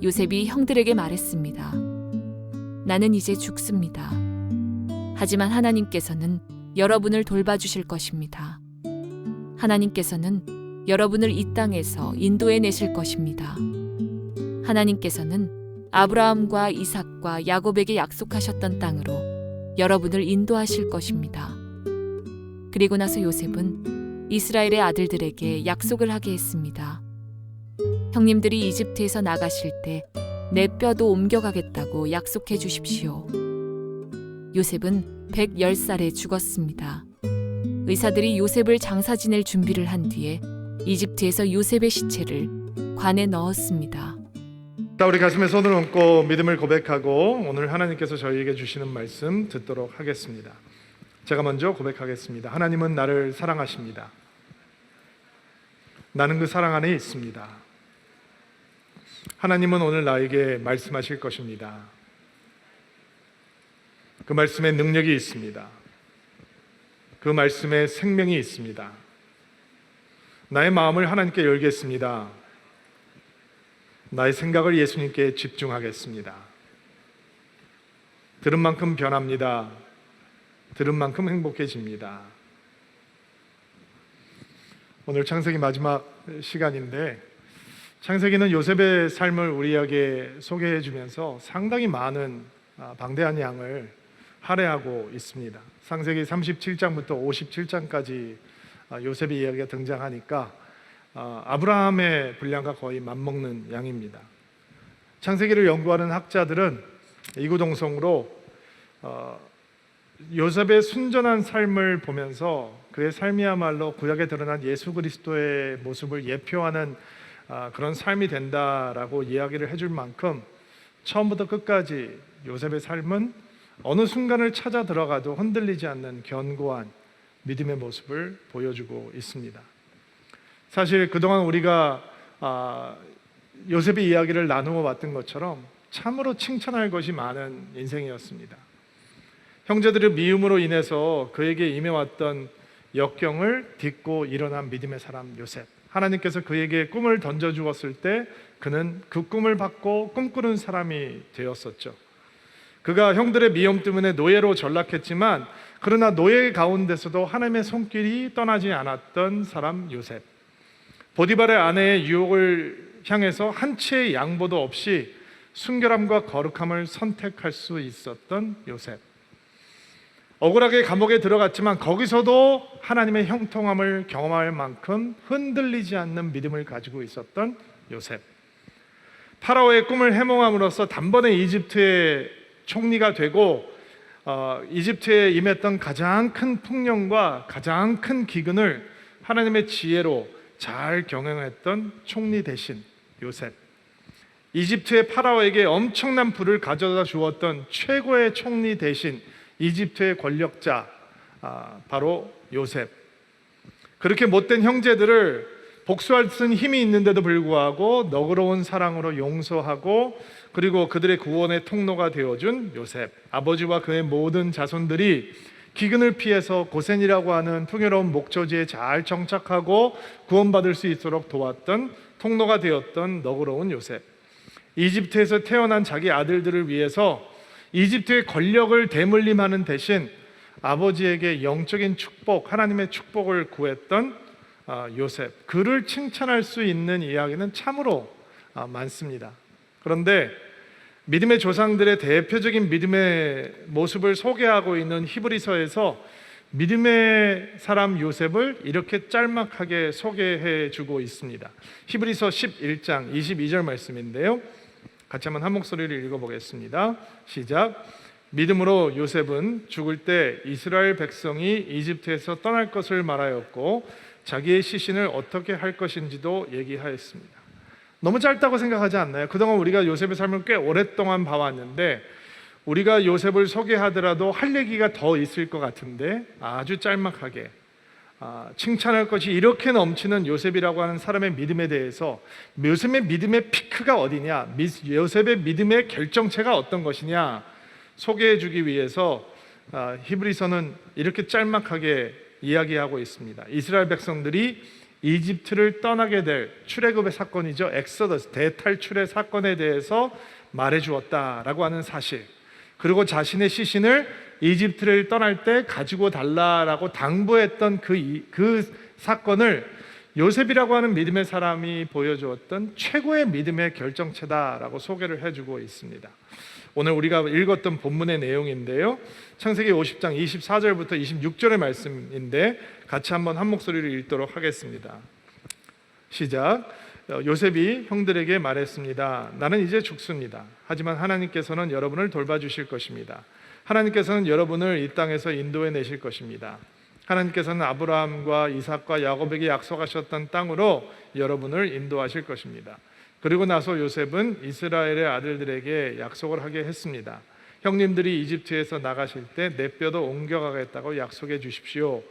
요셉이 형들에게 말했습니다. 나는 이제 죽습니다. 하지만 하나님께서는 여러분을 돌봐주실 것입니다. 하나님께서는 여러분을 이 땅에서 인도해 내실 것입니다. 하나님께서는 아브라함과 이삭과 야곱에게 약속하셨던 땅으로 여러분을 인도하실 것입니다. 그리고 나서 요셉은 이스라엘의 아들들에게 약속을 하게 했습니다. 형님들이 이집트에서 나가실 때 내 뼈도 옮겨가겠다고 약속해 주십시오. 요셉은 110살에 죽었습니다. 의사들이 요셉을 장사 지낼 준비를 한 뒤에 이집트에서 요셉의 시체를 관에 넣었습니다. 자, 우리 가슴에 손을 얹고 믿음을 고백하고 오늘 하나님께서 저희에게 주시는 말씀 듣도록 하겠습니다. 제가 먼저 고백하겠습니다. 하나님은 나를 사랑하십니다. 나는 그 사랑 안에 있습니다. 하나님은 오늘 나에게 말씀하실 것입니다. 그 말씀에 능력이 있습니다. 그 말씀에 생명이 있습니다. 나의 마음을 하나님께 열겠습니다. 나의 생각을 예수님께 집중하겠습니다. 들은 만큼 변합니다. 들은 만큼 행복해집니다. 오늘 창세기 마지막 시간인데 창세기는 요셉의 삶을 우리에게 소개해 주면서 상당히 많은 방대한 양을 할애하고 있습니다. 창세기 37장부터 57장까지 요셉의 이야기가 등장하니까 아브라함의 분량과 거의 맞먹는 양입니다. 창세기를 연구하는 학자들은 이구동성으로 요셉의 순전한 삶을 보면서 그의 삶이야말로 구약에 드러난 예수 그리스도의 모습을 예표하는 그런 삶이 된다라고 이야기를 해줄 만큼 처음부터 끝까지 요셉의 삶은 어느 순간을 찾아 들어가도 흔들리지 않는 견고한 믿음의 모습을 보여주고 있습니다. 사실 그동안 우리가 요셉의 이야기를 나누어 봤던 것처럼 참으로 칭찬할 것이 많은 인생이었습니다. 형제들의 미움으로 인해서 그에게 임해왔던 역경을 딛고 일어난 믿음의 사람 요셉. 하나님께서 그에게 꿈을 던져주었을 때 그는 그 꿈을 받고 꿈꾸는 사람이 되었었죠. 그가 형들의 미움 때문에 노예로 전락했지만 그러나 노예 가운데서도 하나님의 손길이 떠나지 않았던 사람 요셉. 보디발의 아내의 유혹을 향해서 한 치의 양보도 없이 순결함과 거룩함을 선택할 수 있었던 요셉. 억울하게 감옥에 들어갔지만 거기서도 하나님의 형통함을 경험할 만큼 흔들리지 않는 믿음을 가지고 있었던 요셉. 파라오의 꿈을 해몽함으로써 단번에 이집트의 총리가 되고 이집트에 임했던 가장 큰 풍령과 가장 큰 기근을 하나님의 지혜로 잘 경영했던 총리 대신 요셉. 이집트의 파라오에게 엄청난 부를 가져다 주었던 최고의 총리 대신 이집트의 권력자 바로 요셉. 그렇게 못된 형제들을 복수할 수 있는 힘이 있는데도 불구하고 너그러운 사랑으로 용서하고 그리고 그들의 구원의 통로가 되어준 요셉. 아버지와 그의 모든 자손들이 기근을 피해서 고센이라고 하는 풍요로운 목초지에 잘 정착하고 구원받을 수 있도록 도왔던 통로가 되었던 너그러운 요셉. 이집트에서 태어난 자기 아들들을 위해서 이집트의 권력을 대물림하는 대신 아버지에게 영적인 축복, 하나님의 축복을 구했던 요셉. 그를 칭찬할 수 있는 이야기는 참으로 많습니다. 그런데 믿음의 조상들의 대표적인 믿음의 모습을 소개하고 있는 히브리서에서 믿음의 사람 요셉을 이렇게 짤막하게 소개해 주고 있습니다. 히브리서 11장 22절 말씀인데요, 같이 한번 한 목소리를 읽어보겠습니다. 시작. 믿음으로 요셉은 죽을 때 이스라엘 백성이 이집트에서 떠날 것을 말하였고 자기의 시신을 어떻게 할 것인지도 얘기하였습니다. 너무 짧다고 생각하지 않나요? 그동안 우리가 요셉의 삶을 꽤 오랫동안 봐왔는데 우리가 요셉을 소개하더라도 할 얘기가 더 있을 것 같은데 아주 짤막하게 칭찬할 것이 이렇게 넘치는 요셉이라고 하는 사람의 믿음에 대해서 요셉의 믿음의 피크가 어디냐, 요셉의 믿음의 결정체가 어떤 것이냐 소개해 주기 위해서 히브리서는 이렇게 짤막하게 이야기하고 있습니다. 이스라엘 백성들이 이집트를 떠나게 될 출애굽의 사건이죠. 엑소더스, 대탈출의 사건에 대해서 말해 주었다라고 하는 사실, 그리고 자신의 시신을 이집트를 떠날 때 가지고 달라라고 당부했던 그 사건을 요셉이라고 하는 믿음의 사람이 보여주었던 최고의 믿음의 결정체다라고 소개를 해주고 있습니다. 오늘 우리가 읽었던 본문의 내용인데요, 창세기 50장 24절부터 26절의 말씀인데 같이 한번 한 목소리로 읽도록 하겠습니다. 시작. 요셉이 형들에게 말했습니다. 나는 이제 죽습니다. 하지만 하나님께서는 여러분을 돌봐주실 것입니다. 하나님께서는 여러분을 이 땅에서 인도해 내실 것입니다. 하나님께서는 아브라함과 이삭과 야곱에게 약속하셨던 땅으로 여러분을 인도하실 것입니다. 그리고 나서 요셉은 이스라엘의 아들들에게 약속을 하게 했습니다. 형님들이 이집트에서 나가실 때 내 뼈도 옮겨가겠다고 약속해 주십시오.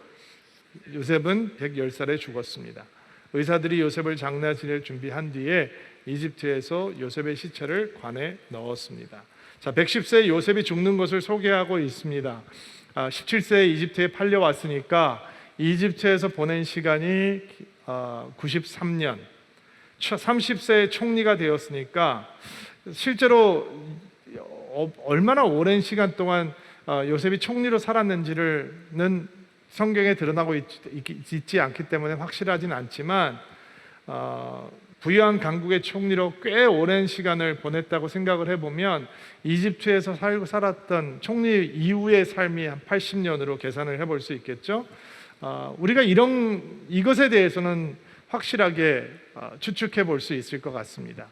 요셉은 110살에 죽었습니다. 의사들이 요셉을 장례 지낼 준비한 뒤에 이집트에서 요셉의 시체를 관에 넣었습니다. 자, 110세에 요셉이 죽는 것을 소개하고 있습니다. 17세에 이집트에 팔려왔으니까 이집트에서 보낸 시간이 93년, 30세에 총리가 되었으니까 실제로 얼마나 오랜 시간 동안 요셉이 총리로 살았는지는 성경에 드러나고 있지 않기 때문에 확실하진 않지만 부유한 강국의 총리로 꽤 오랜 시간을 보냈다고 생각을 해보면 이집트에서 살았던 총리 이후의 삶이 한 80년으로 계산을 해볼 수 있겠죠. 우리가 이것에 대해서는 확실하게 추측해 볼 수 있을 것 같습니다.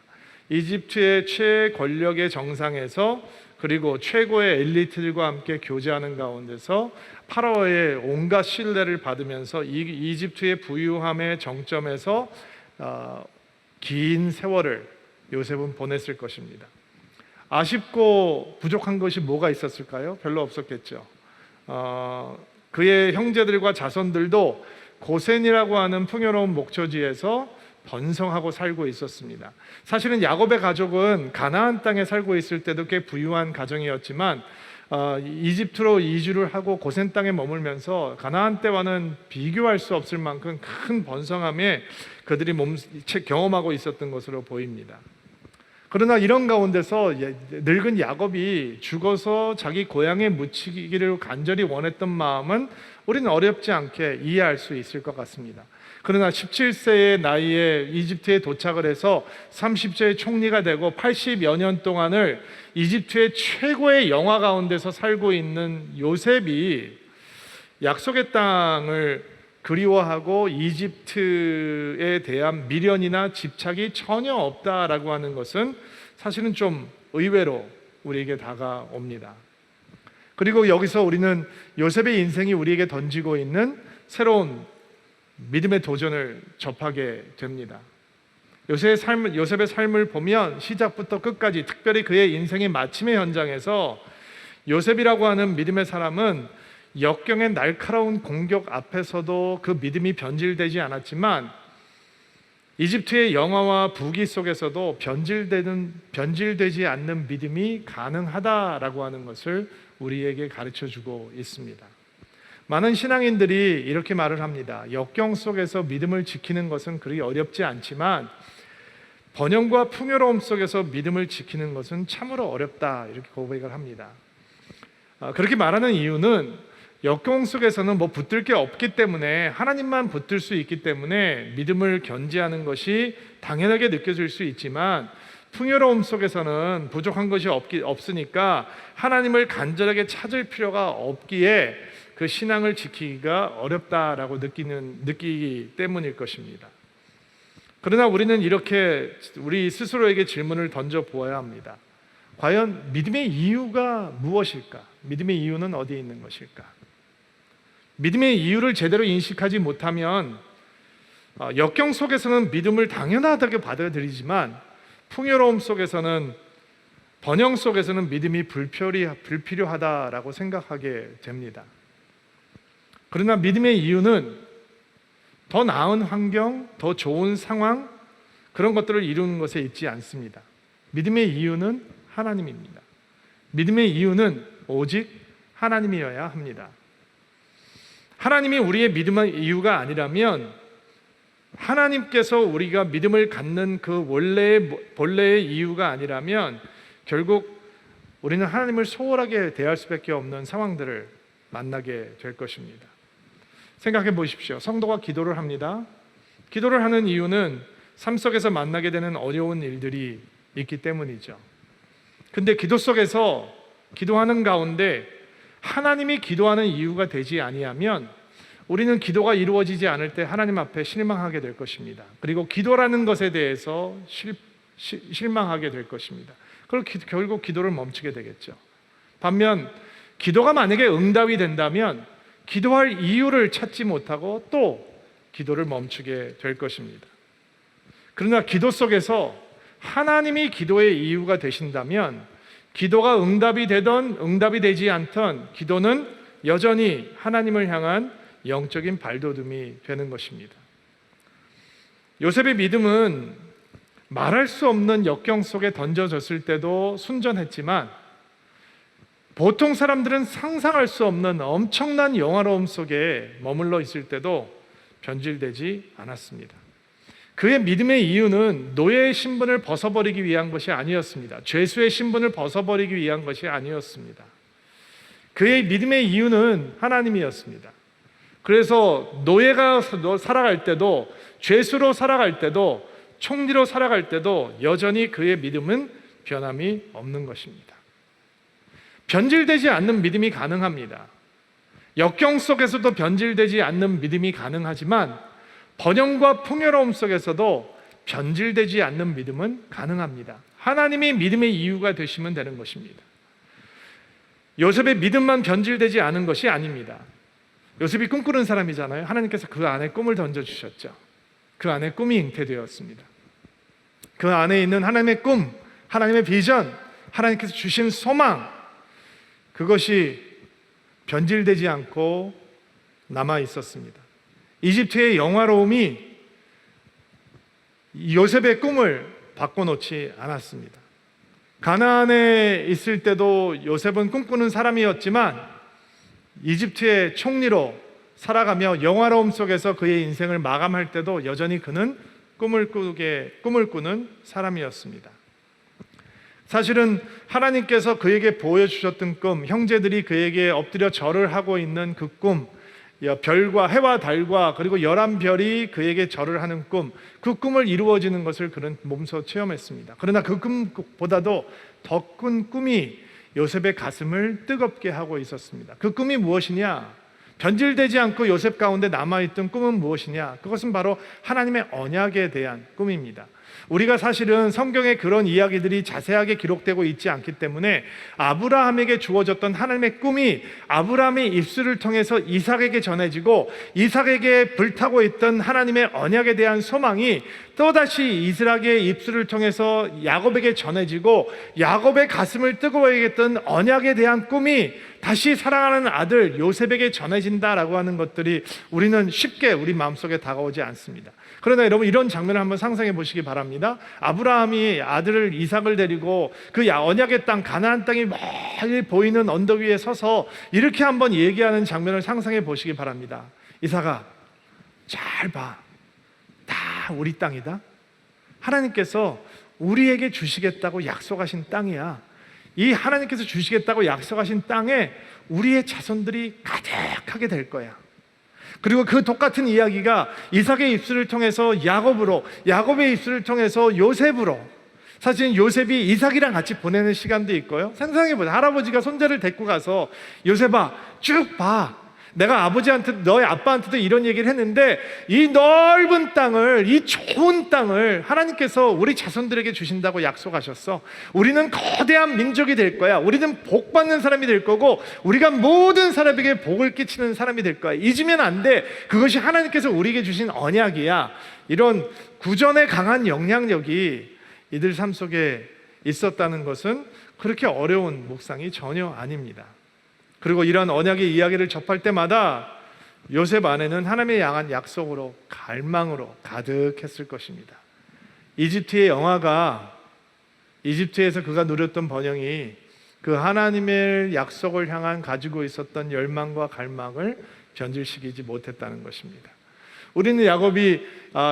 이집트의 최권력의 정상에서 그리고 최고의 엘리트들과 함께 교제하는 가운데서 파라오의 온갖 신뢰를 받으면서 이집트의 부유함의 정점에서 긴 세월을 요셉은 보냈을 것입니다. 아쉽고 부족한 것이 뭐가 있었을까요? 별로 없었겠죠. 그의 형제들과 자손들도 고센이라고 하는 풍요로운 목초지에서 번성하고 살고 있었습니다. 사실은 야곱의 가족은 가나안 땅에 살고 있을 때도 꽤 부유한 가정이었지만 이집트로 이주를 하고 고센 땅에 머물면서 가나안 때와는 비교할 수 없을 만큼 큰 번성함에 그들이 경험하고 있었던 것으로 보입니다. 그러나 이런 가운데서 늙은 야곱이 죽어서 자기 고향에 묻히기를 간절히 원했던 마음은 우리는 어렵지 않게 이해할 수 있을 것 같습니다. 그러나 17세의 나이에 이집트에 도착을 해서 30세의 총리가 되고 80여 년 동안을 이집트의 최고의 영화 가운데서 살고 있는 요셉이 약속의 땅을 그리워하고 이집트에 대한 미련이나 집착이 전혀 없다라고 하는 것은 사실은 좀 의외로 우리에게 다가옵니다. 그리고 여기서 우리는 요셉의 인생이 우리에게 던지고 있는 새로운 믿음의 도전을 접하게 됩니다. 요셉의 삶을 보면 시작부터 끝까지, 특별히 그의 인생의 마침의 현장에서 요셉이라고 하는 믿음의 사람은 역경의 날카로운 공격 앞에서도 그 믿음이 변질되지 않았지만 이집트의 영화와 부귀 속에서도 변질되지 않는 믿음이 가능하다라고 하는 것을 우리에게 가르쳐주고 있습니다. 많은 신앙인들이 이렇게 말을 합니다. 역경 속에서 믿음을 지키는 것은 그리 어렵지 않지만 번영과 풍요로움 속에서 믿음을 지키는 것은 참으로 어렵다, 이렇게 고백을 합니다. 그렇게 말하는 이유는 역경 속에서는 붙들 게 없기 때문에, 하나님만 붙들 수 있기 때문에 믿음을 견지하는 것이 당연하게 느껴질 수 있지만, 풍요로움 속에서는 부족한 것이 없으니까 하나님을 간절하게 찾을 필요가 없기에 그 신앙을 지키기가 어렵다라고 느끼기 때문일 것입니다. 그러나 우리는 이렇게 우리 스스로에게 질문을 던져 보아야 합니다. 과연 믿음의 이유가 무엇일까? 믿음의 이유는 어디에 있는 것일까? 믿음의 이유를 제대로 인식하지 못하면 역경 속에서는 믿음을 당연하다고 받아들이지만 풍요로움 속에서는, 번영 속에서는 믿음이 불필요하다라고 생각하게 됩니다. 그러나 믿음의 이유는 더 나은 환경, 더 좋은 상황, 그런 것들을 이루는 것에 있지 않습니다. 믿음의 이유는 하나님입니다. 믿음의 이유는 오직 하나님이어야 합니다. 하나님이 우리의 믿음의 이유가 아니라면 하나님께서 우리가 믿음을 갖는 그 본래의 이유가 아니라면 결국 우리는 하나님을 소홀하게 대할 수밖에 없는 상황들을 만나게 될 것입니다. 생각해 보십시오. 성도가 기도를 합니다. 기도를 하는 이유는 삶 속에서 만나게 되는 어려운 일들이 있기 때문이죠. 근데 기도 속에서 기도하는 가운데 하나님이 기도하는 이유가 되지 아니하면 우리는 기도가 이루어지지 않을 때 하나님 앞에 실망하게 될 것입니다. 그리고 기도라는 것에 대해서 실망하게 될 것입니다. 그리고 결국 기도를 멈추게 되겠죠. 반면 기도가 만약에 응답이 된다면 기도할 이유를 찾지 못하고 또 기도를 멈추게 될 것입니다. 그러나 기도 속에서 하나님이 기도의 이유가 되신다면 기도가 응답이 되던 응답이 되지 않던 기도는 여전히 하나님을 향한 영적인 발돋움이 되는 것입니다. 요셉의 믿음은 말할 수 없는 역경 속에 던져졌을 때도 순전했지만 보통 사람들은 상상할 수 없는 엄청난 영화로움 속에 머물러 있을 때도 변질되지 않았습니다. 그의 믿음의 이유는 노예의 신분을 벗어버리기 위한 것이 아니었습니다. 죄수의 신분을 벗어버리기 위한 것이 아니었습니다. 그의 믿음의 이유는 하나님이었습니다. 그래서 노예가 살아갈 때도, 죄수로 살아갈 때도, 총리로 살아갈 때도 여전히 그의 믿음은 변함이 없는 것입니다. 변질되지 않는 믿음이 가능합니다. 역경 속에서도 변질되지 않는 믿음이 가능하지만 번영과 풍요로움 속에서도 변질되지 않는 믿음은 가능합니다. 하나님이 믿음의 이유가 되시면 되는 것입니다. 요셉의 믿음만 변질되지 않은 것이 아닙니다. 요셉이 꿈꾸는 사람이잖아요. 하나님께서 그 안에 꿈을 던져주셨죠. 그 안에 꿈이 잉태되었습니다. 그 안에 있는 하나님의 꿈, 하나님의 비전, 하나님께서 주신 소망, 그것이 변질되지 않고 남아 있었습니다. 이집트의 영화로움이 요셉의 꿈을 바꿔놓지 않았습니다. 가나안에 있을 때도 요셉은 꿈꾸는 사람이었지만 이집트의 총리로 살아가며 영화로움 속에서 그의 인생을 마감할 때도 여전히 그는 꿈을 꾸는 사람이었습니다. 사실은 하나님께서 그에게 보여주셨던 꿈, 형제들이 그에게 엎드려 절을 하고 있는 그 꿈, 별과 해와 달과 그리고 11별이 그에게 절을 하는 꿈, 그 꿈을 이루어지는 것을 그는 몸소 체험했습니다. 그러나 그 꿈보다도 더 큰 꿈이 요셉의 가슴을 뜨겁게 하고 있었습니다. 그 꿈이 무엇이냐? 변질되지 않고 요셉 가운데 남아있던 꿈은 무엇이냐? 그것은 바로 하나님의 언약에 대한 꿈입니다. 우리가 사실은 성경에 그런 이야기들이 자세하게 기록되고 있지 않기 때문에 아브라함에게 주어졌던 하나님의 꿈이 아브라함의 입술을 통해서 이삭에게 전해지고 이삭에게 불타고 있던 하나님의 언약에 대한 소망이 또다시 이스라엘의 입술을 통해서 야곱에게 전해지고 야곱의 가슴을 뜨거워하게 했던 언약에 대한 꿈이 다시 사랑하는 아들 요셉에게 전해진다라고 하는 것들이 우리는 쉽게 우리 마음속에 다가오지 않습니다. 그러나 여러분 이런 장면을 한번 상상해 보시기 바랍니다. 아브라함이 아들을 이삭을 데리고 그 언약의 땅 가나안 땅이 멀리 보이는 언덕 위에 서서 이렇게 한번 얘기하는 장면을 상상해 보시기 바랍니다. 이삭아, 잘 봐. 다 우리 땅이다. 하나님께서 우리에게 주시겠다고 약속하신 땅이야. 이 하나님께서 주시겠다고 약속하신 땅에 우리의 자손들이 가득하게 될 거야. 그리고 그 똑같은 이야기가 이삭의 입술을 통해서 야곱으로, 야곱의 입술을 통해서 요셉으로, 사실 요셉이 이삭이랑 같이 보내는 시간도 있고요. 상상해보자. 할아버지가 손자를 데리고 가서 요셉아 쭉 봐. 내가 아버지한테, 너희 아빠한테도 이런 얘기를 했는데 이 넓은 땅을, 이 좋은 땅을 하나님께서 우리 자손들에게 주신다고 약속하셨어. 우리는 거대한 민족이 될 거야. 우리는 복 받는 사람이 될 거고 우리가 모든 사람에게 복을 끼치는 사람이 될 거야. 잊으면 안 돼. 그것이 하나님께서 우리에게 주신 언약이야. 이런 구전의 강한 영향력이 이들 삶 속에 있었다는 것은 그렇게 어려운 묵상이 전혀 아닙니다. 그리고 이런 언약의 이야기를 접할 때마다 요셉 안에는 하나님의 향한 약속으로, 갈망으로 가득했을 것입니다. 이집트의 영화가, 이집트에서 그가 누렸던 번영이 그 하나님의 약속을 향한 가지고 있었던 열망과 갈망을 변질시키지 못했다는 것입니다. 우리는 야곱이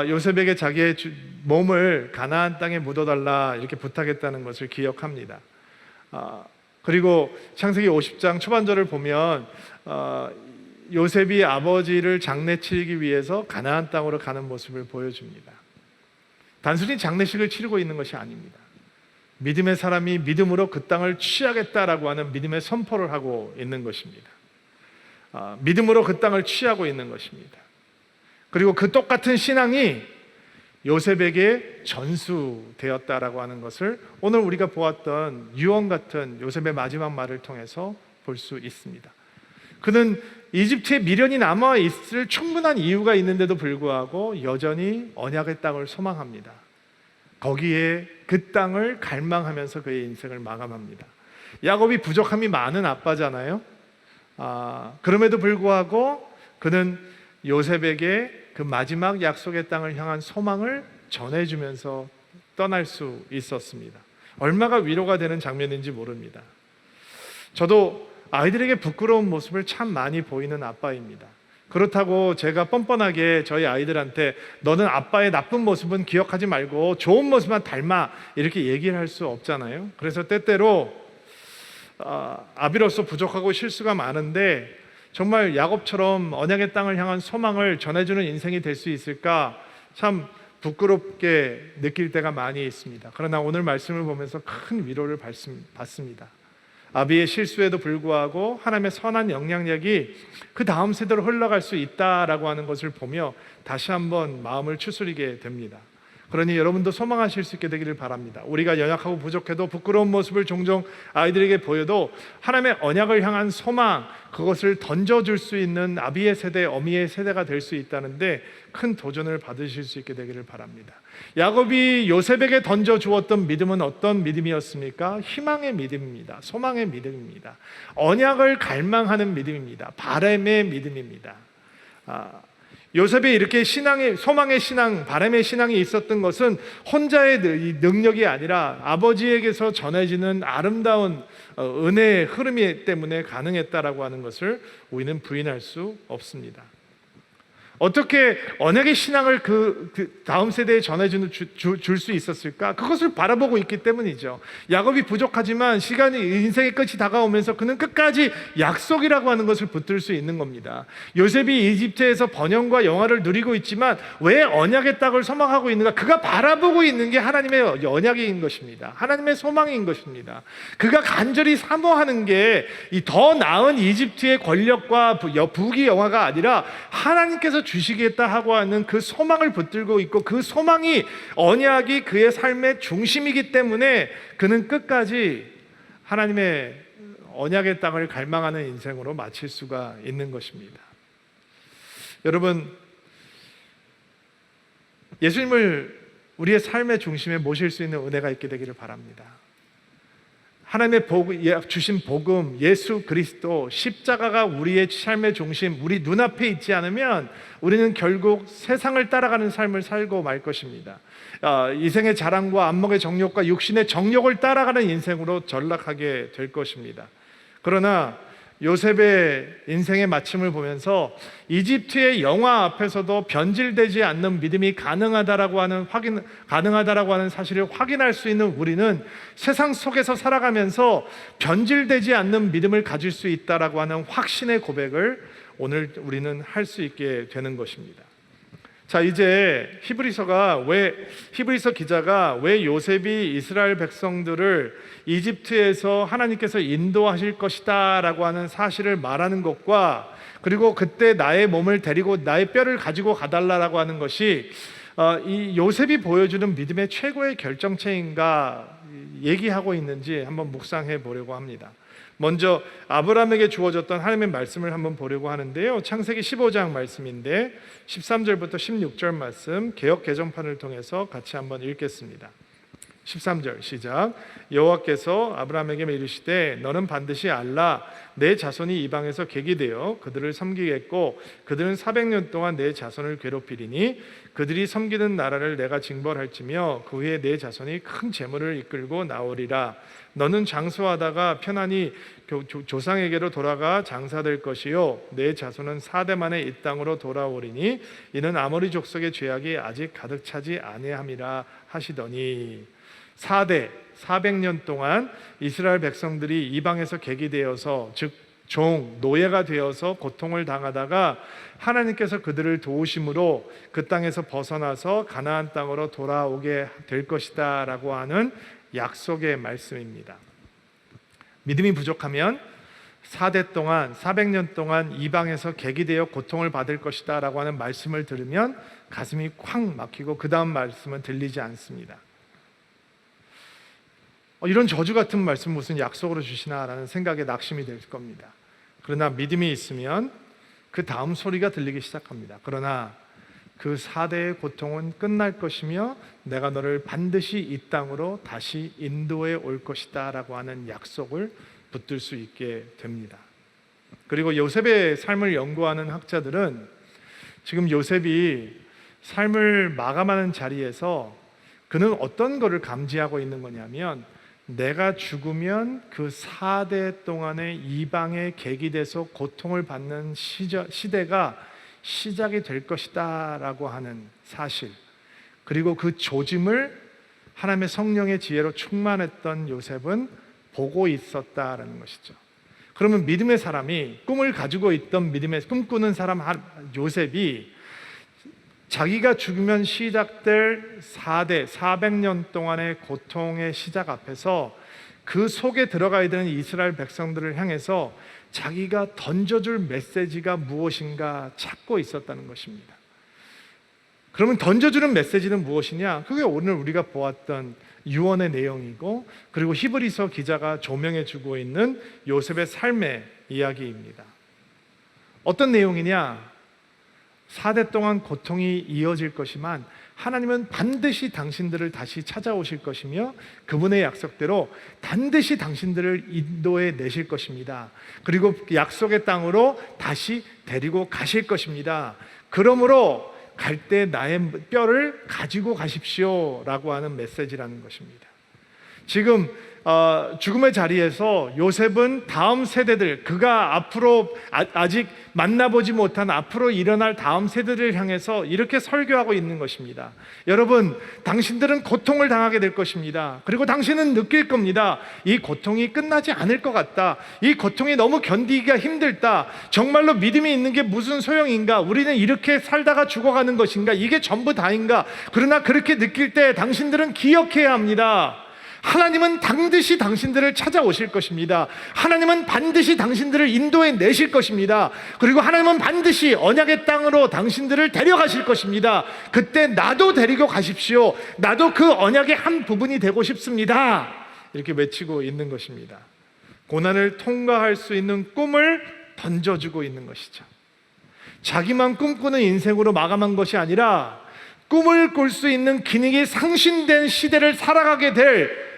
요셉에게 자기의 몸을 가나안 땅에 묻어달라 이렇게 부탁했다는 것을 기억합니다. 그리고 창세기 50장 초반절을 보면 요셉이 아버지를 장례치르기 위해서 가나안 땅으로 가는 모습을 보여줍니다. 단순히 장례식을 치르고 있는 것이 아닙니다. 믿음의 사람이 믿음으로 그 땅을 취하겠다라고 하는 믿음의 선포를 하고 있는 것입니다. 믿음으로 그 땅을 취하고 있는 것입니다. 그리고 그 똑같은 신앙이 요셉에게 전수되었다라고 하는 것을 오늘 우리가 보았던 유언 같은 요셉의 마지막 말을 통해서 볼 수 있습니다. 그는 이집트에 미련이 남아 있을 충분한 이유가 있는데도 불구하고 여전히 언약의 땅을 소망합니다. 거기에 그 땅을 갈망하면서 그의 인생을 마감합니다. 야곱이 부족함이 많은 아빠잖아요. 그럼에도 불구하고 그는 요셉에게 그 마지막 약속의 땅을 향한 소망을 전해주면서 떠날 수 있었습니다. 얼마나 위로가 되는 장면인지 모릅니다. 저도 아이들에게 부끄러운 모습을 참 많이 보이는 아빠입니다. 그렇다고 제가 뻔뻔하게 저희 아이들한테 너는 아빠의 나쁜 모습은 기억하지 말고 좋은 모습만 닮아 이렇게 얘기를 할 수 없잖아요. 그래서 때때로 아비로서 부족하고 실수가 많은데 정말 야곱처럼 언약의 땅을 향한 소망을 전해주는 인생이 될 수 있을까 참 부끄럽게 느낄 때가 많이 있습니다. 그러나 오늘 말씀을 보면서 큰 위로를 받습니다. 아비의 실수에도 불구하고 하나님의 선한 영향력이 그 다음 세대로 흘러갈 수 있다라고 하는 것을 보며 다시 한번 마음을 추스리게 됩니다. 그러니 여러분도 소망하실 수 있게 되기를 바랍니다. 우리가 연약하고 부족해도 부끄러운 모습을 종종 아이들에게 보여도 하나님의 언약을 향한 소망, 그것을 던져줄 수 있는 아비의 세대, 어미의 세대가 될 수 있다는데 큰 도전을 받으실 수 있게 되기를 바랍니다. 야곱이 요셉에게 던져주었던 믿음은 어떤 믿음이었습니까? 희망의 믿음입니다. 소망의 믿음입니다. 언약을 갈망하는 믿음입니다. 바람의 믿음입니다. 요셉이 이렇게 소망의 신앙, 바람의 신앙이 있었던 것은 혼자의 능력이 아니라 아버지에게서 전해지는 아름다운 은혜의 흐름이 때문에 가능했다라고 하는 것을 우리는 부인할 수 없습니다. 어떻게 언약의 신앙을 그 다음 세대에 전해줄 수 있었을까? 그것을 바라보고 있기 때문이죠. 야곱이 부족하지만 인생의 끝이 다가오면서 그는 끝까지 약속이라고 하는 것을 붙들 수 있는 겁니다. 요셉이 이집트에서 번영과 영화를 누리고 있지만 왜 언약의 땅을 소망하고 있는가? 그가 바라보고 있는 게 하나님의 언약인 것입니다. 하나님의 소망인 것입니다. 그가 간절히 사모하는 게 이 더 나은 이집트의 권력과 부귀 영화가 아니라 하나님께서 주시겠다 하고 하는 그 소망을 붙들고 있고 그 소망이 언약이 그의 삶의 중심이기 때문에 그는 끝까지 하나님의 언약의 땅을 갈망하는 인생으로 마칠 수가 있는 것입니다. 여러분, 예수님을 우리의 삶의 중심에 모실 수 있는 은혜가 있게 되기를 바랍니다. 하나님의 주신 복음, 예수 그리스도, 십자가가 우리의 삶의 중심, 우리 눈앞에 있지 않으면 우리는 결국 세상을 따라가는 삶을 살고 말 것입니다. 이생의 자랑과 안목의 정욕과 육신의 정욕을 따라가는 인생으로 전락하게 될 것입니다. 그러나 요셉의 인생의 마침을 보면서 이집트의 영화 앞에서도 변질되지 않는 믿음이 가능하다라고 하는 사실을 확인할 수 있는 우리는 세상 속에서 살아가면서 변질되지 않는 믿음을 가질 수 있다라고 하는 확신의 고백을 오늘 우리는 할 수 있게 되는 것입니다. 자, 이제 히브리서 기자가 왜 요셉이 이스라엘 백성들을 이집트에서 하나님께서 인도하실 것이다 라고 하는 사실을 말하는 것과 그리고 그때 나의 몸을 데리고 나의 뼈를 가지고 가달라고 하는 것이 이 요셉이 보여주는 믿음의 최고의 결정체인가 얘기하고 있는지 한번 묵상해 보려고 합니다. 먼저 아브라함에게 주어졌던 하나님의 말씀을 한번 보려고 하는데요. 창세기 15장 말씀인데 13절부터 16절 말씀 개역 개정판을 통해서 같이 한번 읽겠습니다. 13절 시작. 여호와께서 아브라함에게 이르시되 너는 반드시 알라 내 자손이 이방에서 객이 되어 그들을 섬기겠고 그들은 400년 동안 내 자손을 괴롭히리니 그들이 섬기는 나라를 내가 징벌할지며 그 후에 내 자손이 큰 재물을 이끌고 나오리라. 너는 장수하다가 편안히 조상에게로 돌아가 장사될 것이요 내 자손은 4대 만에 이 땅으로 돌아오리니 이는 아모리 족속의 죄악이 아직 가득 차지 아니함이라 하시더니 4대 400년 동안 이스라엘 백성들이 이방에서 객이 되어서 즉 노예가 되어서 고통을 당하다가 하나님께서 그들을 도우심으로 그 땅에서 벗어나서 가나안 땅으로 돌아오게 될 것이다 라고 하는 약속의 말씀입니다. 믿음이 부족하면 4대 동안 400년 동안 이방에서 객이 되어 고통을 받을 것이다 라고 하는 말씀을 들으면 가슴이 콱 막히고 그 다음 말씀은 들리지 않습니다. 이런 저주 같은 말씀 무슨 약속으로 주시나 라는 생각에 낙심이 될 겁니다. 그러나 믿음이 있으면 그 다음 소리가 들리기 시작합니다. 그러나 그 4대의 고통은 끝날 것이며 내가 너를 반드시 이 땅으로 다시 인도해 올 것이다 라고 하는 약속을 붙들 수 있게 됩니다. 그리고 요셉의 삶을 연구하는 학자들은 지금 요셉이 삶을 마감하는 자리에서 그는 어떤 것을 감지하고 있는 거냐면 내가 죽으면 그 4대 동안의 이방의 객이 돼서 고통을 받는 시대가 시작이 될 것이다 라고 하는 사실, 그리고 그 조짐을 하나님의 성령의 지혜로 충만했던 요셉은 보고 있었다라는 것이죠. 그러면 믿음의 사람이 꿈을 가지고 있던 믿음의 꿈꾸는 사람 요셉이 자기가 죽으면 시작될 4대 400년 동안의 고통의 시작 앞에서 그 속에 들어가야 되는 이스라엘 백성들을 향해서 자기가 던져줄 메시지가 무엇인가 찾고 있었다는 것입니다. 그러면 던져주는 메시지는 무엇이냐? 그게 오늘 우리가 보았던 유언의 내용이고, 그리고 히브리서 기자가 조명해주고 있는 요셉의 삶의 이야기입니다. 어떤 내용이냐? 4대 동안 고통이 이어질 것이지만 하나님은 반드시 당신들을 다시 찾아오실 것이며 그분의 약속대로 반드시 당신들을 인도해 내실 것입니다. 그리고 약속의 땅으로 다시 데리고 가실 것입니다. 그러므로 갈 때 나의 뼈를 가지고 가십시오 라고 하는 메시지라는 것입니다. 지금 죽음의 자리에서 요셉은 다음 세대들, 그가 앞으로 아직 만나보지 못한 앞으로 일어날 다음 세대를 향해서 이렇게 설교하고 있는 것입니다. 여러분, 당신들은 고통을 당하게 될 것입니다. 그리고 당신은 느낄 겁니다. 이 고통이 끝나지 않을 것 같다. 이 고통이 너무 견디기가 힘들다. 정말로 믿음이 있는 게 무슨 소용인가? 우리는 이렇게 살다가 죽어가는 것인가? 이게 전부 다인가? 그러나 그렇게 느낄 때 당신들은 기억해야 합니다. 하나님은 반드시 당신들을 찾아오실 것입니다. 하나님은 반드시 당신들을 인도해 내실 것입니다. 그리고 하나님은 반드시 언약의 땅으로 당신들을 데려가실 것입니다. 그때 나도 데리고 가십시오. 나도 그 언약의 한 부분이 되고 싶습니다. 이렇게 외치고 있는 것입니다. 고난을 통과할 수 있는 꿈을 던져주고 있는 것이죠. 자기만 꿈꾸는 인생으로 마감한 것이 아니라 꿈을 꿀 수 있는 기능이 상실된 시대를 살아가게 될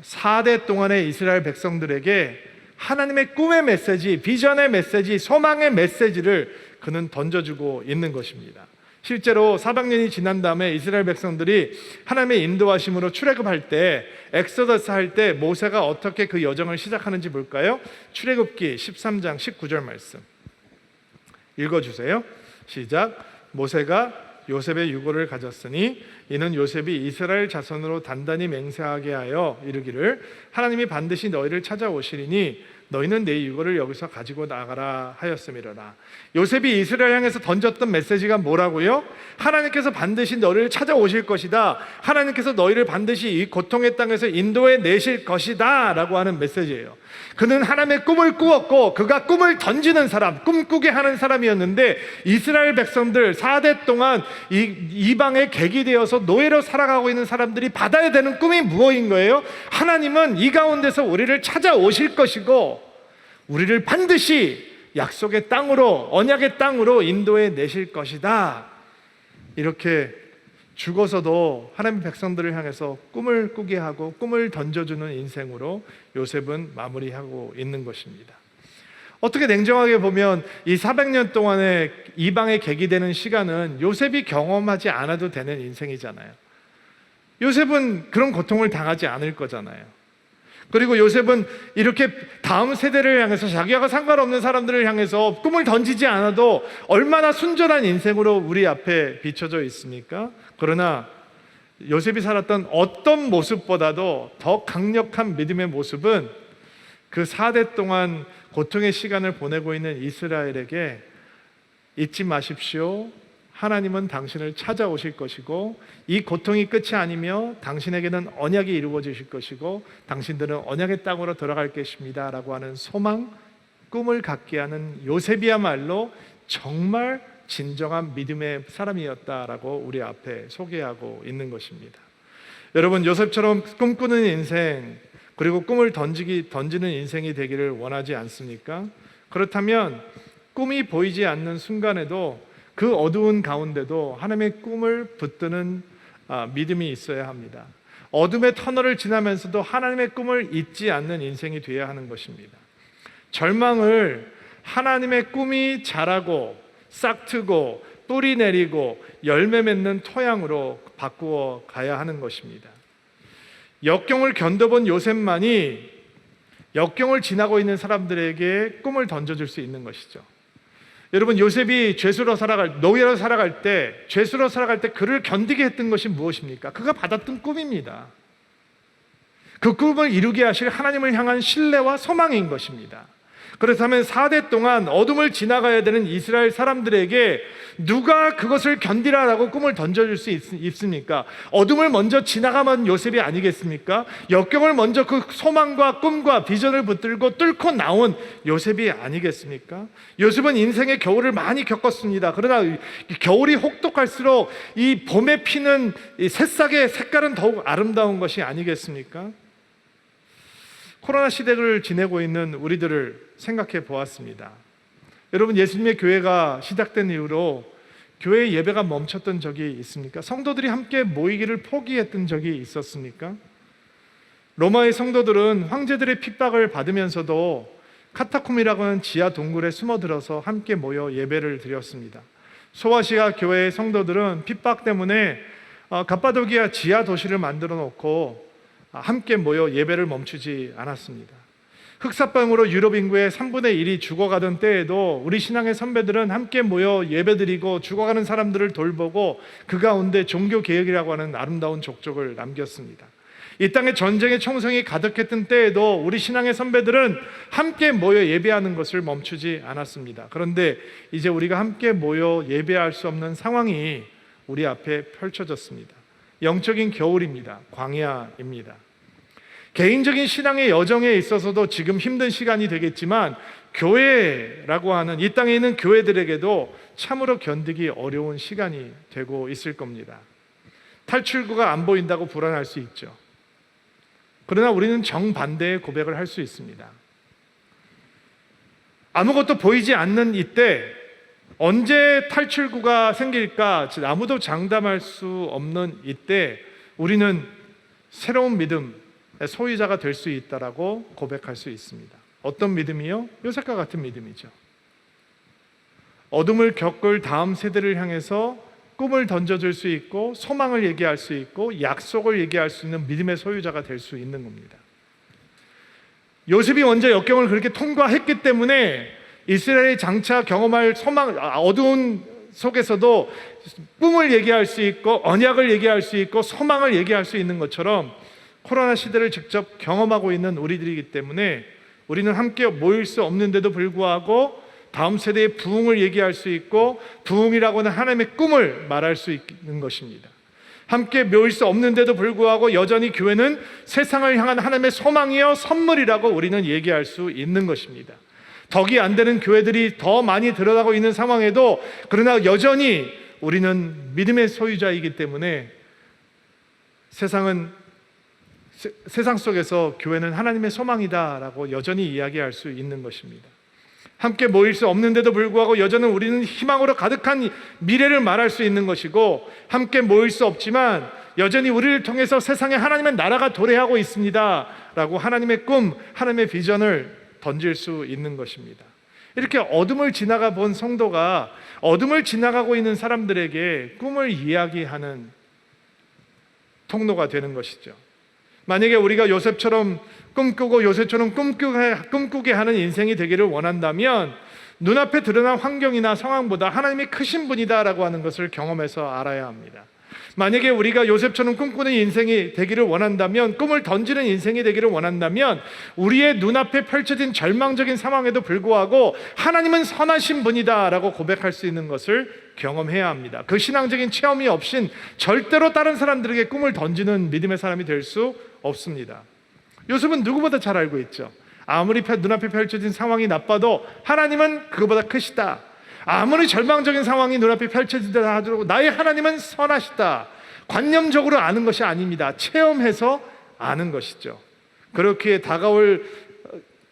4대 동안의 이스라엘 백성들에게 하나님의 꿈의 메시지, 비전의 메시지, 소망의 메시지를 그는 던져주고 있는 것입니다. 실제로 400년이 지난 다음에 이스라엘 백성들이 하나님의 인도하심으로 출애굽할 때, 엑소더스 할 때 모세가 어떻게 그 여정을 시작하는지 볼까요? 출애굽기 13장 19절 말씀 읽어주세요. 시작. 모세가 요셉의 유고를 가졌으니 이는 요셉이 이스라엘 자손으로 단단히 맹세하게 하여 이르기를 하나님이 반드시 너희를 찾아오시리니 너희는 내 유고를 여기서 가지고 나가라 하였음이로라. 요셉이 이스라엘 향해서 던졌던 메시지가 뭐라고요? 하나님께서 반드시 너희를 찾아오실 것이다. 하나님께서 너희를 반드시 이 고통의 땅에서 인도해 내실 것이다 라고 하는 메시지예요. 그는 하나님의 꿈을 꾸었고 그가 꿈을 던지는 사람, 꿈꾸게 하는 사람이었는데 이스라엘 백성들 4대 동안 이방의 객이 되어서 노예로 살아가고 있는 사람들이 받아야 되는 꿈이 무엇인 거예요? 하나님은 이 가운데서 우리를 찾아오실 것이고 우리를 반드시 약속의 땅으로, 언약의 땅으로 인도해 내실 것이다. 이렇게 죽어서도 하나님의 백성들을 향해서 꿈을 꾸게 하고 꿈을 던져주는 인생으로 요셉은 마무리하고 있는 것입니다. 어떻게 냉정하게 보면 이 400년 동안의 이방의 계기 되는 시간은 요셉이 경험하지 않아도 되는 인생이잖아요. 요셉은 그런 고통을 당하지 않을 거잖아요. 그리고 요셉은 이렇게 다음 세대를 향해서 자기와 상관없는 사람들을 향해서 꿈을 던지지 않아도 얼마나 순전한 인생으로 우리 앞에 비춰져 있습니까? 그러나 요셉이 살았던 어떤 모습보다도 더 강력한 믿음의 모습은 그 4대 동안 고통의 시간을 보내고 있는 이스라엘에게 잊지 마십시오. 하나님은 당신을 찾아오실 것이고 이 고통이 끝이 아니며 당신에게는 언약이 이루어지실 것이고 당신들은 언약의 땅으로 들어갈 것입니다 라고 하는 소망, 꿈을 갖게 하는 요셉이야말로 정말 진정한 믿음의 사람이었다라고 우리 앞에 소개하고 있는 것입니다. 여러분, 요셉처럼 꿈꾸는 인생, 그리고 꿈을 던지는 인생이 되기를 원하지 않습니까? 그렇다면 꿈이 보이지 않는 순간에도 그 어두운 가운데도 하나님의 꿈을 붙드는 믿음이 있어야 합니다. 어둠의 터널을 지나면서도 하나님의 꿈을 잊지 않는 인생이 되어야 하는 것입니다. 절망을 하나님의 꿈이 자라고 싹트고 뿌리 내리고 열매 맺는 토양으로 바꾸어 가야 하는 것입니다. 역경을 견뎌본 요셉만이 역경을 지나고 있는 사람들에게 꿈을 던져줄 수 있는 것이죠. 여러분, 요셉이 노예로 살아갈 때 그를 견디게 했던 것이 무엇입니까? 그가 받았던 꿈입니다. 그 꿈을 이루게 하실 하나님을 향한 신뢰와 소망인 것입니다. 그렇다면 4대 동안 어둠을 지나가야 되는 이스라엘 사람들에게 누가 그것을 견디라라고 꿈을 던져줄 수 있습니까? 어둠을 먼저 지나가면 요셉이 아니겠습니까? 역경을 먼저 그 소망과 꿈과 비전을 붙들고 뚫고 나온 요셉이 아니겠습니까? 요셉은 인생의 겨울을 많이 겪었습니다. 그러나 겨울이 혹독할수록 이 봄에 피는 이 새싹의 색깔은 더욱 아름다운 것이 아니겠습니까? 코로나 시대를 지내고 있는 우리들을 생각해 보았습니다. 여러분, 예수님의 교회가 시작된 이후로 교회 예배가 멈췄던 적이 있습니까? 성도들이 함께 모이기를 포기했던 적이 있었습니까? 로마의 성도들은 황제들의 핍박을 받으면서도 카타콤이라고 하는 지하 동굴에 숨어들어서 함께 모여 예배를 드렸습니다. 소아시아 교회의 성도들은 핍박 때문에 갑바도기아 지하 도시를 만들어 놓고 함께 모여 예배를 멈추지 않았습니다. 흑사병으로 유럽 인구의 3분의 1이 죽어가던 때에도 우리 신앙의 선배들은 함께 모여 예배드리고 죽어가는 사람들을 돌보고 그 가운데 종교개혁이라고 하는 아름다운 족적을 남겼습니다. 이 땅에 전쟁의 총성이 가득했던 때에도 우리 신앙의 선배들은 함께 모여 예배하는 것을 멈추지 않았습니다. 그런데 이제 우리가 함께 모여 예배할 수 없는 상황이 우리 앞에 펼쳐졌습니다. 영적인 겨울입니다. 광야입니다. 개인적인 신앙의 여정에 있어서도 지금 힘든 시간이 되겠지만 교회라고 하는 이 땅에 있는 교회들에게도 참으로 견디기 어려운 시간이 되고 있을 겁니다. 탈출구가 안 보인다고 불안할 수 있죠. 그러나 우리는 정반대의 고백을 할 수 있습니다. 아무것도 보이지 않는 이때 언제 탈출구가 생길까 아무도 장담할 수 없는 이때 우리는 새로운 믿음의 소유자가 될 수 있다라고 고백할 수 있습니다. 어떤 믿음이요? 요셉과 같은 믿음이죠. 어둠을 겪을 다음 세대를 향해서 꿈을 던져줄 수 있고 소망을 얘기할 수 있고 약속을 얘기할 수 있는 믿음의 소유자가 될 수 있는 겁니다. 요셉이 먼저 역경을 그렇게 통과했기 때문에 이스라엘이 장차 경험할 소망, 어두운 속에서도 꿈을 얘기할 수 있고 언약을 얘기할 수 있고 소망을 얘기할 수 있는 것처럼 코로나 시대를 직접 경험하고 있는 우리들이기 때문에 우리는 함께 모일 수 없는데도 불구하고 다음 세대의 부흥을 얘기할 수 있고 부흥이라고 하는 하나님의 꿈을 말할 수 있는 것입니다. 함께 모일 수 없는데도 불구하고 여전히 교회는 세상을 향한 하나님의 소망이요 선물이라고 우리는 얘기할 수 있는 것입니다. 덕이 안 되는 교회들이 더 많이 드러나고 있는 상황에도 그러나 여전히 우리는 믿음의 소유자이기 때문에 세상 속에서 교회는 하나님의 소망이다라고 여전히 이야기할 수 있는 것입니다. 함께 모일 수 없는데도 불구하고 여전히 우리는 희망으로 가득한 미래를 말할 수 있는 것이고 함께 모일 수 없지만 여전히 우리를 통해서 세상에 하나님의 나라가 도래하고 있습니다 라고 하나님의 꿈, 하나님의 비전을 던질 수 있는 것입니다. 이렇게 어둠을 지나가 본 성도가 어둠을 지나가고 있는 사람들에게 꿈을 이야기하는 통로가 되는 것이죠. 만약에 우리가 요셉처럼 꿈꾸고 요셉처럼 꿈꾸게 하는 인생이 되기를 원한다면 눈앞에 드러난 환경이나 상황보다 하나님이 크신 분이다라고 하는 것을 경험해서 알아야 합니다. 만약에 우리가 요셉처럼 꿈꾸는 인생이 되기를 원한다면, 꿈을 던지는 인생이 되기를 원한다면 우리의 눈앞에 펼쳐진 절망적인 상황에도 불구하고 하나님은 선하신 분이다라고 고백할 수 있는 것을 경험해야 합니다. 그 신앙적인 체험이 없인 절대로 다른 사람들에게 꿈을 던지는 믿음의 사람이 될 수 없습니다. 요셉은 누구보다 잘 알고 있죠. 아무리 눈앞에 펼쳐진 상황이 나빠도 하나님은 그거보다 크시다. 아무리 절망적인 상황이 눈앞에 펼쳐지다 하더라도 나의 하나님은 선하시다. 관념적으로 아는 것이 아닙니다. 체험해서 아는 것이죠. 그렇게 다가올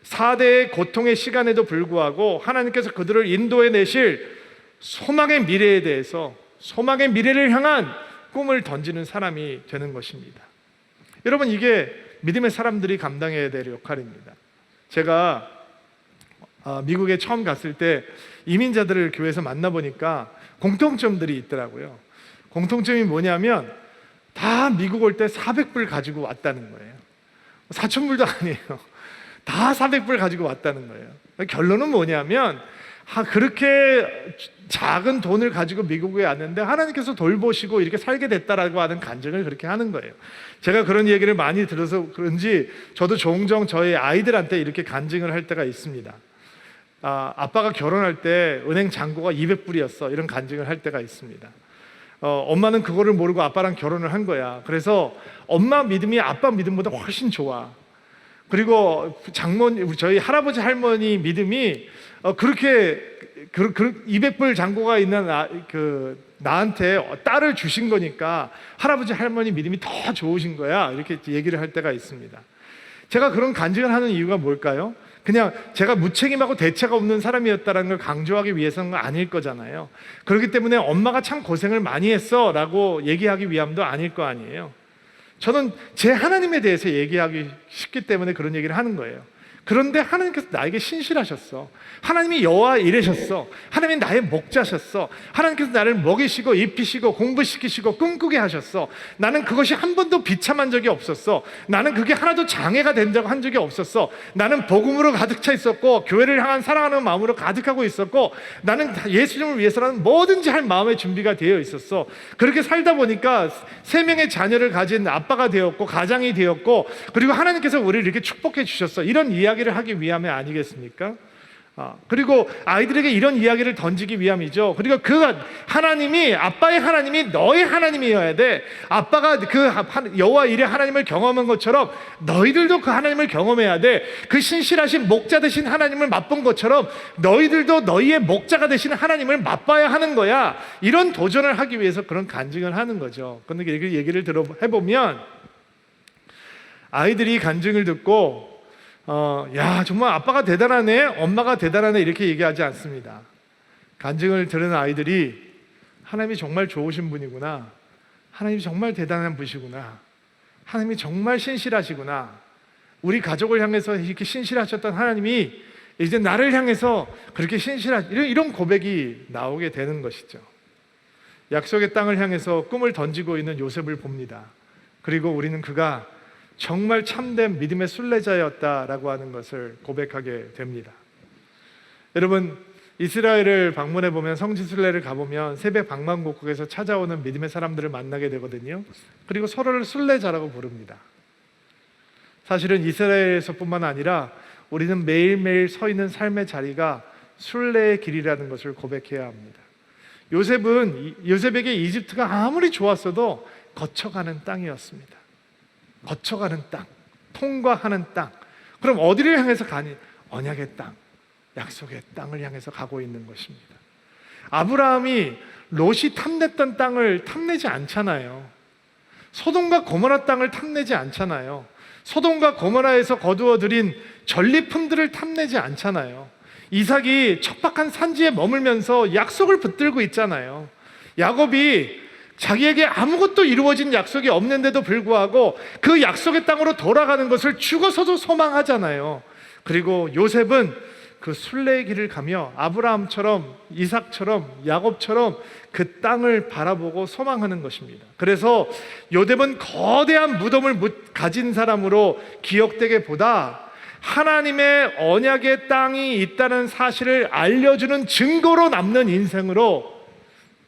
4대의 고통의 시간에도 불구하고 하나님께서 그들을 인도해 내실 소망의 미래에 대해서, 소망의 미래를 향한 꿈을 던지는 사람이 되는 것입니다. 여러분, 이게 믿음의 사람들이 감당해야 될 역할입니다. 제가 미국에 처음 갔을 때 이민자들을 교회에서 만나보니까 공통점들이 있더라고요. 공통점이 뭐냐면 다 미국 올 때 400불 가지고 왔다는 거예요. 4,000불도 아니에요. 다 400불 가지고 왔다는 거예요. 결론은 뭐냐면 그렇게 작은 돈을 가지고 미국에 왔는데 하나님께서 돌보시고 이렇게 살게 됐다라고 하는 간증을 그렇게 하는 거예요. 제가 그런 얘기를 많이 들어서 그런지 저도 종종 저희 아이들한테 이렇게 간증을 할 때가 있습니다. 아빠가 결혼할 때 은행 잔고가 200불이었어, 이런 간증을 할 때가 있습니다. 엄마는 그거를 모르고 아빠랑 결혼을 한 거야. 그래서 엄마 믿음이 아빠 믿음보다 훨씬 좋아. 그리고 저희 할아버지 할머니 믿음이 그렇게 200불 잔고가 있는 나한테 딸을 주신 거니까 할아버지 할머니 믿음이 더 좋으신 거야, 이렇게 얘기를 할 때가 있습니다. 제가 그런 간증을 하는 이유가 뭘까요? 그냥 제가 무책임하고 대책 없는 사람이었다는 걸 강조하기 위해서는 아닐 거잖아요. 그렇기 때문에 엄마가 참 고생을 많이 했어 라고 얘기하기 위함도 아닐 거 아니에요. 저는 제 하나님에 대해서 얘기하기 쉽기 때문에 그런 얘기를 하는 거예요. 그런데 하나님께서 나에게 신실하셨어. 하나님이 여호와 이레셨어. 하나님이 나의 목자셨어. 하나님께서 나를 먹이시고 입히시고 공부시키시고 꿈꾸게 하셨어. 나는 그것이 한 번도 비참한 적이 없었어. 나는 그게 하나도 장애가 된다고 한 적이 없었어. 나는 복음으로 가득 차 있었고 교회를 향한 사랑하는 마음으로 가득하고 있었고 나는 예수님을 위해서라는 뭐든지 할 마음의 준비가 되어 있었어. 그렇게 살다 보니까 3명의 자녀를 가진 아빠가 되었고 가장이 되었고, 그리고 하나님께서 우리를 이렇게 축복해 주셨어. 이런 이야기를 하기 위함이 아니겠습니까? 그리고 아이들에게 이런 이야기를 던지기 위함이죠. 그리고 하나님이, 아빠의 하나님이 너의 하나님이어야 돼. 아빠가 여호와 이레 하나님을 경험한 것처럼 너희들도 그 하나님을 경험해야 돼. 그 신실하신 목자 되신 하나님을 맛본 것처럼 너희들도 너희의 목자가 되신 하나님을 맛봐야 하는 거야. 이런 도전을 하기 위해서 그런 간증을 하는 거죠. 그런데 그 얘기를 해보면 아이들이 간증을 듣고 야, 정말 아빠가 대단하네, 엄마가 대단하네, 이렇게 얘기하지 않습니다. 간증을 들은 아이들이 하나님이 정말 좋으신 분이구나, 하나님이 정말 대단한 분이시구나, 하나님이 정말 신실하시구나, 우리 가족을 향해서 이렇게 신실하셨던 하나님이 이제 나를 향해서 그렇게 이런 고백이 나오게 되는 것이죠. 약속의 땅을 향해서 꿈을 던지고 있는 요셉을 봅니다. 그리고 우리는 그가 정말 참된 믿음의 순례자였다라고 하는 것을 고백하게 됩니다. 여러분, 이스라엘을 방문해 보면, 성지 순례를 가보면 새벽 방방곡곡에서 찾아오는 믿음의 사람들을 만나게 되거든요. 그리고 서로를 순례자라고 부릅니다. 사실은 이스라엘에서뿐만 아니라 우리는 매일매일 서 있는 삶의 자리가 순례의 길이라는 것을 고백해야 합니다. 요셉에게 이집트가 아무리 좋았어도 거쳐가는 땅이었습니다. 거쳐가는 땅, 통과하는 땅. 그럼 어디를 향해서 가니? 언약의 땅, 약속의 땅을 향해서 가고 있는 것입니다. 아브라함이 롯이 탐냈던 땅을 탐내지 않잖아요. 소돔과 고모라 땅을 탐내지 않잖아요. 소돔과 고모라에서 거두어들인 전리품들을 탐내지 않잖아요. 이삭이 척박한 산지에 머물면서 약속을 붙들고 있잖아요. 야곱이 자기에게 아무것도 이루어진 약속이 없는데도 불구하고 그 약속의 땅으로 돌아가는 것을 죽어서도 소망하잖아요. 그리고 요셉은 그 순례의 길을 가며 아브라함처럼 이삭처럼 야곱처럼 그 땅을 바라보고 소망하는 것입니다. 그래서 요셉은 거대한 무덤을 가진 사람으로 기억되게 보다 하나님의 언약의 땅이 있다는 사실을 알려주는 증거로 남는 인생으로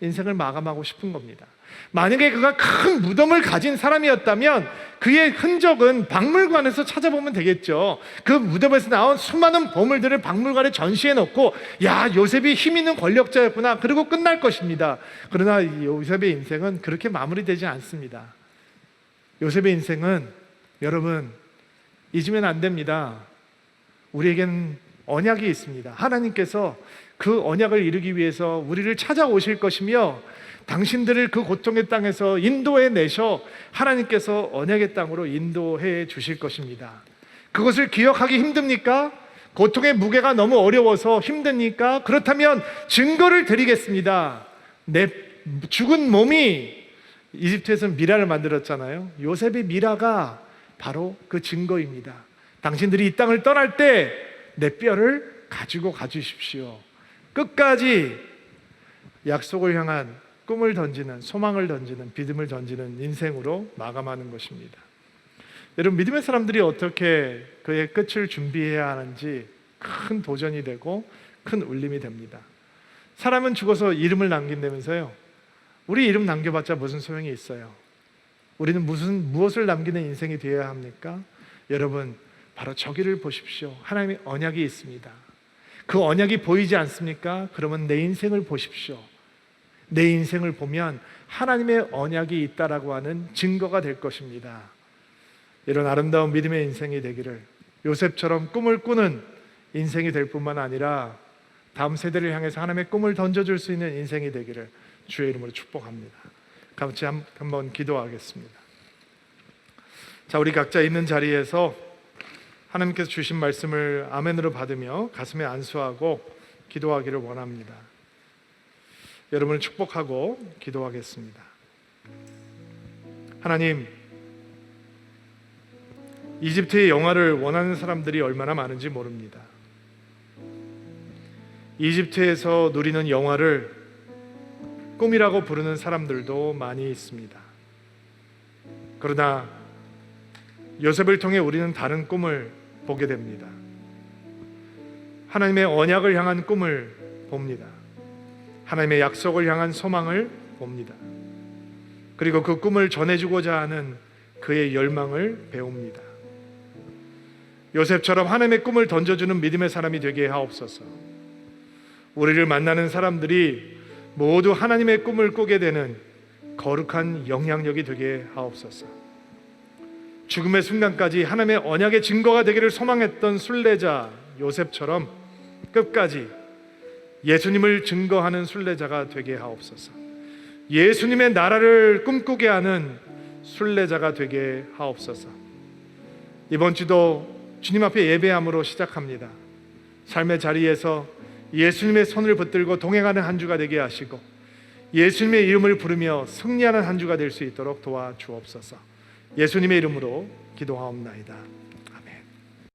인생을 마감하고 싶은 겁니다. 만약에 그가 큰 무덤을 가진 사람이었다면 그의 흔적은 박물관에서 찾아보면 되겠죠. 그 무덤에서 나온 수많은 보물들을 박물관에 전시해 놓고 야, 요셉이 힘 있는 권력자였구나, 그리고 끝날 것입니다. 그러나 요셉의 인생은 그렇게 마무리되지 않습니다. 요셉의 인생은 여러분 잊으면 안 됩니다. 우리에겐 언약이 있습니다. 하나님께서 그 언약을 이루기 위해서 우리를 찾아오실 것이며 당신들을 그 고통의 땅에서 인도해 내셔 하나님께서 언약의 땅으로 인도해 주실 것입니다. 그것을 기억하기 힘듭니까? 고통의 무게가 너무 어려워서 힘듭니까? 그렇다면 증거를 드리겠습니다. 내 죽은 몸이 이집트에서 미라를 만들었잖아요. 요셉의 미라가 바로 그 증거입니다. 당신들이 이 땅을 떠날 때 내 뼈를 가지고 가주십시오. 끝까지 약속을 향한 꿈을 던지는, 소망을 던지는, 믿음을 던지는 인생으로 마감하는 것입니다. 여러분, 믿음의 사람들이 어떻게 그의 끝을 준비해야 하는지 큰 도전이 되고 큰 울림이 됩니다. 사람은 죽어서 이름을 남긴다면서요. 우리 이름 남겨봤자 무슨 소용이 있어요? 우리는 무엇을 남기는 인생이 되어야 합니까? 여러분, 바로 저기를 보십시오. 하나님의 언약이 있습니다. 그 언약이 보이지 않습니까? 그러면 내 인생을 보십시오. 내 인생을 보면 하나님의 언약이 있다라고 하는 증거가 될 것입니다. 이런 아름다운 믿음의 인생이 되기를, 요셉처럼 꿈을 꾸는 인생이 될 뿐만 아니라 다음 세대를 향해서 하나님의 꿈을 던져줄 수 있는 인생이 되기를 주의 이름으로 축복합니다. 같이 한번 기도하겠습니다. 자, 우리 각자 있는 자리에서 하나님께서 주신 말씀을 아멘으로 받으며 가슴에 안수하고 기도하기를 원합니다. 여러분을 축복하고 기도하겠습니다. 하나님, 이집트의 영화를 원하는 사람들이 얼마나 많은지 모릅니다. 이집트에서 누리는 영화를 꿈이라고 부르는 사람들도 많이 있습니다. 그러나 요셉을 통해 우리는 다른 꿈을 보게 됩니다. 하나님의 언약을 향한 꿈을 봅니다. 하나님의 약속을 향한 소망을 봅니다. 그리고 그 꿈을 전해주고자 하는 그의 열망을 배웁니다. 요셉처럼 하나님의 꿈을 던져주는 믿음의 사람이 되게 하옵소서. 우리를 만나는 사람들이 모두 하나님의 꿈을 꾸게 되는 거룩한 영향력이 되게 하옵소서. 죽음의 순간까지 하나님의 언약의 증거가 되기를 소망했던 순례자 요셉처럼 끝까지 예수님을 증거하는 순례자가 되게 하옵소서. 예수님의 나라를 꿈꾸게 하는 순례자가 되게 하옵소서. 이번 주도 주님 앞에 예배함으로 시작합니다. 삶의 자리에서 예수님의 손을 붙들고 동행하는 한 주가 되게 하시고 예수님의 이름을 부르며 승리하는 한 주가 될 수 있도록 도와주옵소서. 예수님의 이름으로 기도하옵나이다.